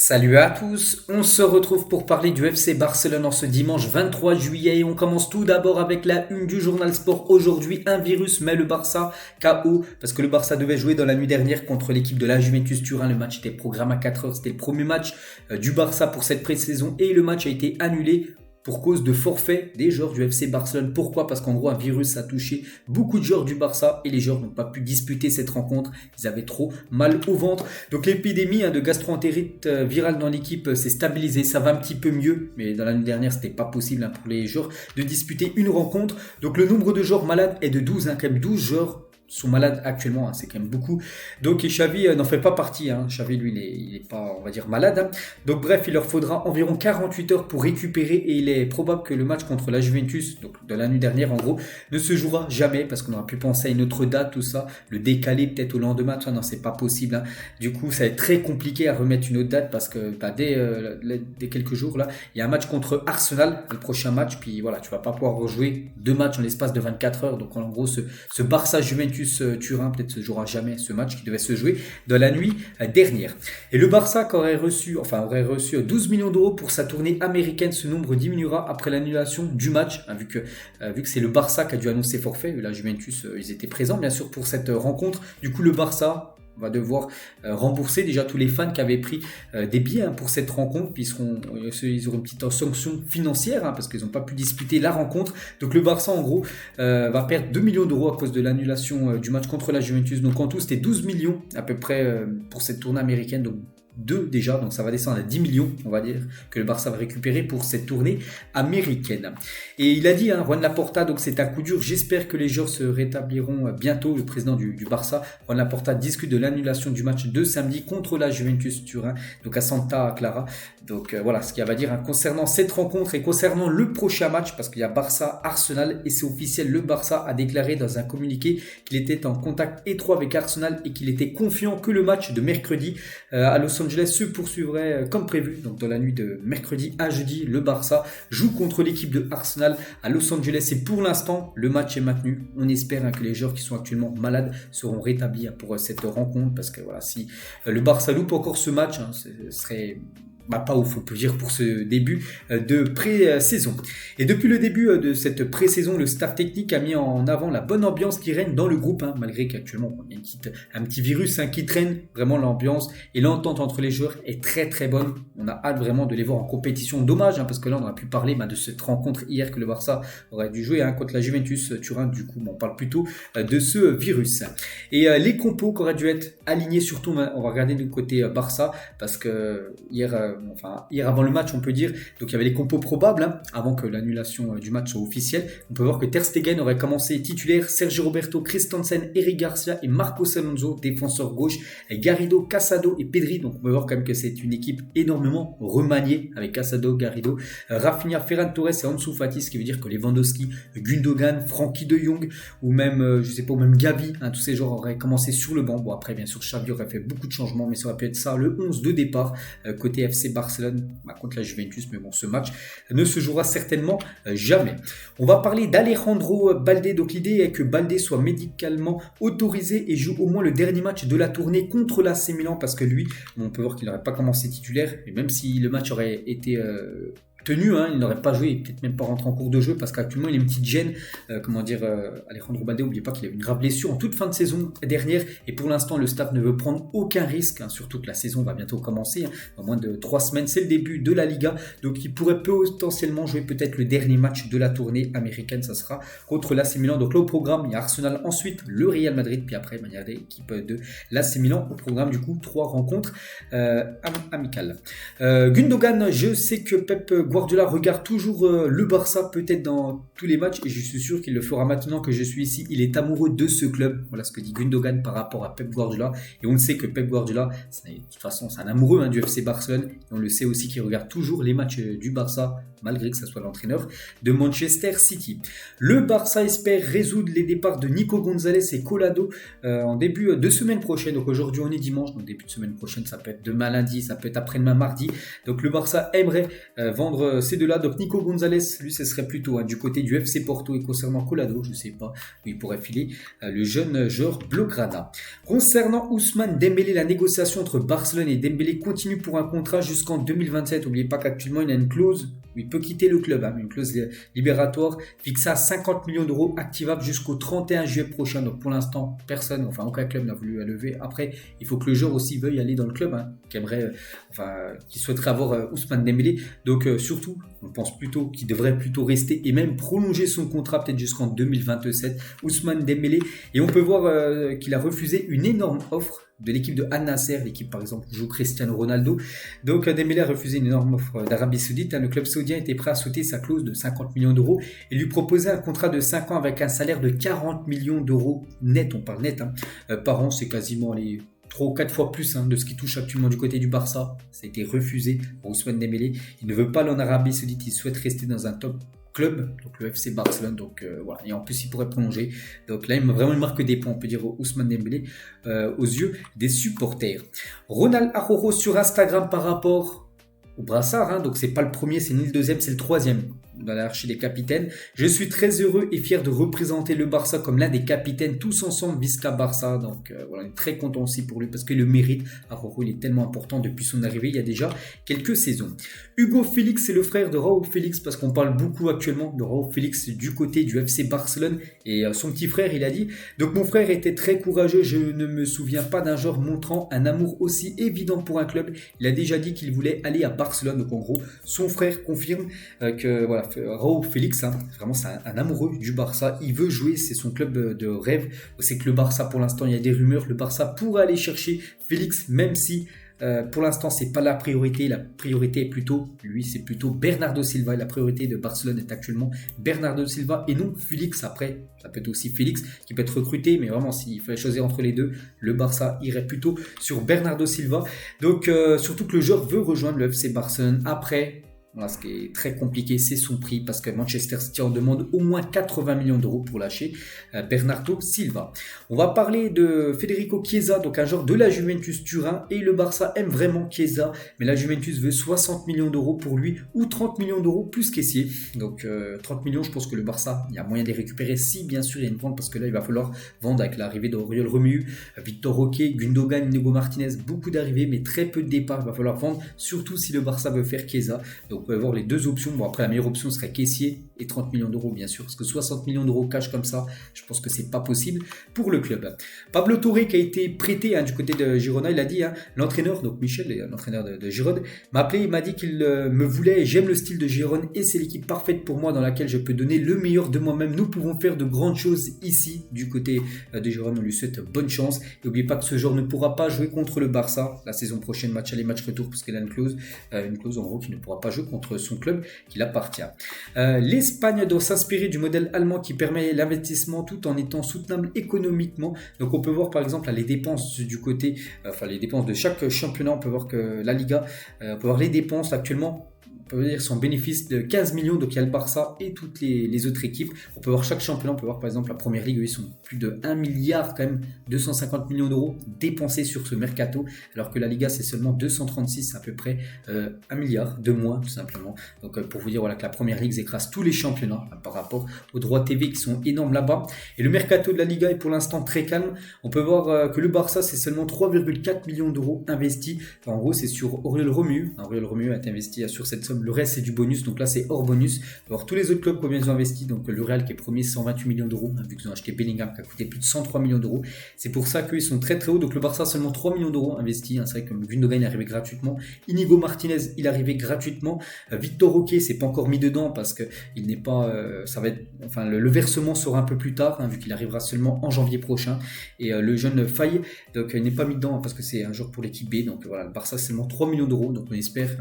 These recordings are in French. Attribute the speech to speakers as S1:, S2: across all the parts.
S1: Salut à tous, on se retrouve pour parler du FC Barcelone en ce dimanche 23 juillet et on commence tout d'abord avec la une du journal Sport. Aujourd'hui, un virus met le Barça KO parce que le Barça devait jouer dans la nuit dernière contre l'équipe de la Juventus Turin. Le match était programmé à 4h, c'était le premier match du Barça pour cette pré-saison et le match a été annulé pour cause de forfait des joueurs du FC Barcelone. Pourquoi ? Parce qu'en gros, un virus a touché beaucoup de joueurs du Barça et les joueurs n'ont pas pu disputer cette rencontre. Ils avaient trop mal au ventre. Donc l'épidémie de gastro-entérite virale dans l'équipe s'est stabilisée. Ça va un petit peu mieux, mais dans l'année dernière, c'était pas possible pour les joueurs de disputer une rencontre. Donc le nombre de joueurs malades est de 12, quand même 12 joueurs sont malades actuellement, c'est quand même beaucoup. Donc Xavi n'en fait pas partie. Xavi, lui, il est pas, on va dire, malade. Donc bref, il leur faudra environ 48 heures pour récupérer et il est probable que le match contre la Juventus, donc de la nuit dernière en gros, ne se jouera jamais parce qu'on aurait pu penser à une autre date, tout ça, le décaler peut-être au lendemain. Non, c'est pas possible. Du coup, ça va être très compliqué à remettre une autre date parce que dès quelques jours là, il y a un match contre Arsenal, le prochain match, puis voilà, tu vas pas pouvoir rejouer deux matchs en l'espace de 24 heures. Donc en gros, ce Barça Juventus Turin peut-être se jouera jamais ce match qui devait se jouer dans la nuit dernière. Et le Barça aurait reçu 12 millions d'euros pour sa tournée américaine. Ce nombre diminuera après l'annulation du match, vu que c'est le Barça qui a dû annoncer forfait. La Juventus, ils étaient présents bien sûr pour cette rencontre. Du coup, le Barça va devoir rembourser déjà tous les fans qui avaient pris des billets pour cette rencontre, puis ils auront une petite sanction financière parce qu'ils n'ont pas pu disputer la rencontre. Donc le Barça en gros va perdre 2 millions d'euros à cause de l'annulation du match contre la Juventus. Donc en tout c'était 12 millions à peu près pour cette tournée américaine, donc 2 déjà, donc ça va descendre à 10 millions, on va dire, que le Barça va récupérer pour cette tournée américaine. Et il a dit, Juan Laporta, donc c'est un coup dur, j'espère que les joueurs se rétabliront bientôt. Le président du Barça, Juan Laporta, discute de l'annulation du match de samedi contre la Juventus Turin, donc à Santa Clara. Donc voilà ce qu'il va dire concernant cette rencontre et concernant le prochain match, parce qu'il y a Barça-Arsenal et c'est officiel, le Barça a déclaré dans un communiqué qu'il était en contact étroit avec Arsenal et qu'il était confiant que le match de mercredi à Los Angeles se poursuivrait comme prévu. Donc dans la nuit de mercredi à jeudi, le Barça joue contre l'équipe de Arsenal à Los Angeles et pour l'instant le match est maintenu. On espère que les joueurs qui sont actuellement malades seront rétablis pour cette rencontre, parce que voilà, si le Barça loupe encore ce match, ce serait pas ouf, on peut dire, pour ce début de pré-saison. Et depuis le début de cette pré-saison, le staff technique a mis en avant la bonne ambiance qui règne dans le groupe, malgré qu'actuellement il y a un petit virus qui traîne. Vraiment l'ambiance et l'entente entre les joueurs est très très bonne. On a hâte vraiment de les voir en compétition. Dommage parce que là on aurait pu parler de cette rencontre hier que le Barça aurait dû jouer contre la Juventus Turin. Du coup on parle plutôt de ce virus. Et les compos qui auraient dû être alignés, surtout on va regarder du côté Barça, parce que hier avant le match on peut dire, donc il y avait les compos probables avant que l'annulation du match soit officielle. On peut voir que Ter Stegen aurait commencé titulaire, Sergio Roberto, Christensen, Eric Garcia et Marcos Alonso, défenseur gauche, et Garrido, Casado et Pedri. Donc on peut voir quand même que c'est une équipe énormément remaniée avec Casado, Garrido, Rafinha, Ferran Torres et Ansu Fati, ce qui veut dire que Lewandowski, Gundogan, Frankie de Jong ou même même Gavi, tous ces joueurs auraient commencé sur le banc. Bon après bien sûr Xavi aurait fait beaucoup de changements, mais ça aurait pu être ça le 11 de départ côté FC Barcelone contre la Juventus. Mais bon, ce match ne se jouera certainement jamais. On va parler d'Alejandro Balde. Donc l'idée est que Balde soit médicalement autorisé et joue au moins le dernier match de la tournée contre l'AC Milan, parce que lui, on peut voir qu'il n'aurait pas commencé titulaire, et même si le match aurait été tenu, il n'aurait pas joué, peut-être même pas rentré en cours de jeu, parce qu'actuellement il a une petite gêne. Alejandro Balde, n'oubliez pas qu'il a eu une grave blessure en toute fin de saison dernière, et pour l'instant le staff ne veut prendre aucun risque, surtout que la saison va bientôt commencer, dans moins de 3 semaines, c'est le début de la Liga, donc il pourrait potentiellement jouer peut-être le dernier match de la tournée américaine, ça sera contre l'AC Milan. Donc là au programme il y a Arsenal, ensuite le Real Madrid, puis après il y a l'équipe de l'AC Milan. Au programme du coup 3 rencontres amicales. Gundogan, je sais que Pep Guardiola regarde toujours le Barça, peut-être dans tous les matchs, et je suis sûr qu'il le fera maintenant que je suis ici. Il est amoureux de ce club. Voilà ce que dit Gundogan par rapport à Pep Guardiola. Et on le sait que Pep Guardiola, de toute façon, c'est un amoureux du FC Barcelone. Et on le sait aussi qu'il regarde toujours les matchs du Barça, malgré que ce soit l'entraîneur de Manchester City. Le Barça espère résoudre les départs de Nico Gonzalez et Collado en début de semaine prochaine. Donc aujourd'hui on est dimanche, donc début de semaine prochaine, ça peut être demain lundi, ça peut être après-demain mardi. Donc le Barça aimerait vendre ces deux-là. Donc Nico Gonzalez, lui, ce serait plutôt du côté du FC Porto, et concernant Colado, je ne sais pas où il pourrait filer le jeune joueur blaugrana. Concernant Ousmane Dembélé, la négociation entre Barcelone et Dembélé continue pour un contrat jusqu'en 2027. N'oubliez pas qu'actuellement il a une clause où il peut quitter le club, une clause libératoire fixée à 50 millions d'euros, activable jusqu'au 31 juillet prochain. Donc pour l'instant, personne, enfin aucun club n'a voulu la lever. Après, il faut que le joueur aussi veuille aller dans le club, qui souhaiterait avoir Ousmane Dembélé. Donc surtout, on pense plutôt qu'il devrait plutôt rester et même prolonger son contrat peut-être jusqu'en 2027, Ousmane Dembélé. Et on peut voir qu'il a refusé une énorme offre de l'équipe de Al Nassr, l'équipe par exemple où joue Cristiano Ronaldo. Donc Dembélé a refusé une énorme offre d'Arabie Saoudite. Le club saoudien était prêt à sauter sa clause de 50 millions d'euros et lui proposer un contrat de 5 ans avec un salaire de 40 millions d'euros net, on parle net, par an. C'est quasiment les 3 ou 4 fois plus de ce qui touche actuellement du côté du Barça. Ça a été refusé pour Ousmane Dembélé. Il ne veut pas aller en Arabie Saoudite, il souhaite rester dans un top club, donc le FC Barcelone. Donc voilà, et en plus il pourrait prolonger. Donc là il marque des points, on peut dire, Ousmane Dembélé aux yeux des supporters. Ronald Araujo sur Instagram par rapport au brassard, donc c'est pas le premier, c'est ni le deuxième, c'est le troisième dans la hiérarchie des capitaines. Je suis très heureux et fier de représenter le Barça comme l'un des capitaines, tous ensemble Visca Barça. Donc voilà, on est très content aussi pour lui parce qu'il le mérite. Araujo, il est tellement important depuis son arrivée il y a déjà quelques saisons. Hugo Félix, c'est le frère de Raúl Félix, parce qu'on parle beaucoup actuellement de Raúl Félix du côté du FC Barcelone. Et son petit frère, il a dit: donc mon frère était très courageux, je ne me souviens pas d'un joueur montrant un amour aussi évident pour un club. Il a déjà dit qu'il voulait aller à Barcelone. Donc en gros, son frère confirme que voilà, Raúl Félix, vraiment c'est un amoureux du Barça, il veut jouer, c'est son club de rêve. C'est que le Barça, pour l'instant, il y a des rumeurs, le Barça pourrait aller chercher Félix, même si pour l'instant c'est pas la priorité est plutôt, lui c'est plutôt Bernardo Silva, et la priorité de Barcelone est actuellement Bernardo Silva et non Félix. Après ça peut être aussi Félix qui peut être recruté, mais vraiment s'il fallait choisir entre les deux, le Barça irait plutôt sur Bernardo Silva. Donc surtout que le joueur veut rejoindre le FC Barcelone. Après voilà, ce qui est très compliqué, c'est son prix, parce que Manchester City en demande au moins 80 millions d'euros pour lâcher Bernardo Silva. On va parler de Federico Chiesa, donc un joueur de la Juventus Turin, et le Barça aime vraiment Chiesa, mais la Juventus veut 60 millions d'euros pour lui, ou 30 millions d'euros plus caissier. Donc 30 millions, je pense que le Barça, il y a moyen de les récupérer si bien sûr il y a une vente, parce que là il va falloir vendre avec l'arrivée d'Oriol Romeu, Victor Roque, Gundogan, Inigo Martinez, beaucoup d'arrivées mais très peu de départs. Il va falloir vendre, surtout si le Barça veut faire Chiesa. Donc on peut avoir les deux options. Bon, après la meilleure option serait caissier et 30 millions d'euros bien sûr, parce que 60 millions d'euros cash comme ça, je pense que c'est pas possible pour le club. Pablo Torre, qui a été prêté du côté de Girona, il a dit, l'entraîneur, donc Michel, l'entraîneur de Girona, m'a appelé, il m'a dit qu'il me voulait, j'aime le style de Girona et c'est l'équipe parfaite pour moi dans laquelle je peux donner le meilleur de moi-même. Nous pouvons faire de grandes choses ici du côté de Girona. On lui souhaite bonne chance. Et n'oubliez pas que ce joueur ne pourra pas jouer contre le Barça la saison prochaine, match aller, match retour, parce qu'il a une clause en gros qui ne pourra pas jouer contre son club qui l'appartient. L'Espagne doit s'inspirer du modèle allemand qui permet l'investissement tout en étant soutenable économiquement. Donc on peut voir par exemple les dépenses du côté, les dépenses de chaque championnat. On peut voir que la Liga, on peut voir les dépenses actuellement. On peut dire son bénéfice de 15 millions, donc il y a le Barça et toutes les autres équipes. On peut voir chaque championnat, on peut voir par exemple la Première Ligue, ils sont plus de 1 milliard quand même, 250 millions d'euros dépensés sur ce mercato, alors que la Liga c'est seulement 236, à peu près 1 milliard de moins tout simplement. Donc pour vous dire voilà, que la Première Ligue écrase tous les championnats par rapport aux droits TV qui sont énormes là-bas. Et le mercato de la Liga est pour l'instant très calme. On peut voir que le Barça c'est seulement 3,4 millions d'euros investis. En gros c'est sur Oriol Romeu. Oriol Romeu a été investi sur cette somme. Le reste c'est du bonus, donc là c'est hors bonus. Alors tous les autres clubs combien ils ont investi, donc le Real qui est premier 128 millions d'euros, vu qu'ils ont acheté Bellingham qui a coûté plus de 103 millions d'euros. C'est pour ça qu'ils sont très très hauts. Donc le Barça seulement 3 millions d'euros investis. C'est vrai que Gundogan est arrivé gratuitement, Inigo Martinez il est arrivé gratuitement, Victor Roque c'est pas encore mis dedans parce que il n'est pas, ça va être, le versement sera un peu plus tard, vu qu'il arrivera seulement en janvier prochain. Et le jeune Faye, donc il n'est pas mis dedans parce que c'est un joueur pour l'équipe B. Donc voilà, le Barça c'est seulement 3 millions d'euros. Donc on espère,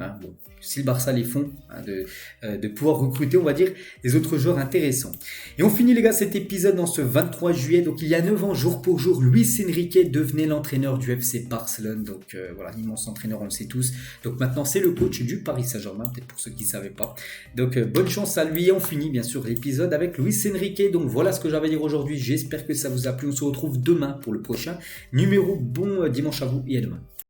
S1: si le Barça les font, de pouvoir recruter, on va dire, les autres joueurs intéressants. Et on finit les gars cet épisode dans ce 23 juillet. Donc il y a 9 ans, jour pour jour, Luis Enrique devenait l'entraîneur du FC Barcelone. Donc voilà, immense entraîneur, on le sait tous. Donc maintenant c'est le coach du Paris Saint-Germain, peut-être pour ceux qui ne savaient pas. Donc bonne chance à lui. Et on finit bien sûr l'épisode avec Luis Enrique. Donc voilà ce que j'avais à dire aujourd'hui. J'espère que ça vous a plu. On se retrouve demain pour le prochain numéro. Bon dimanche à vous et à demain.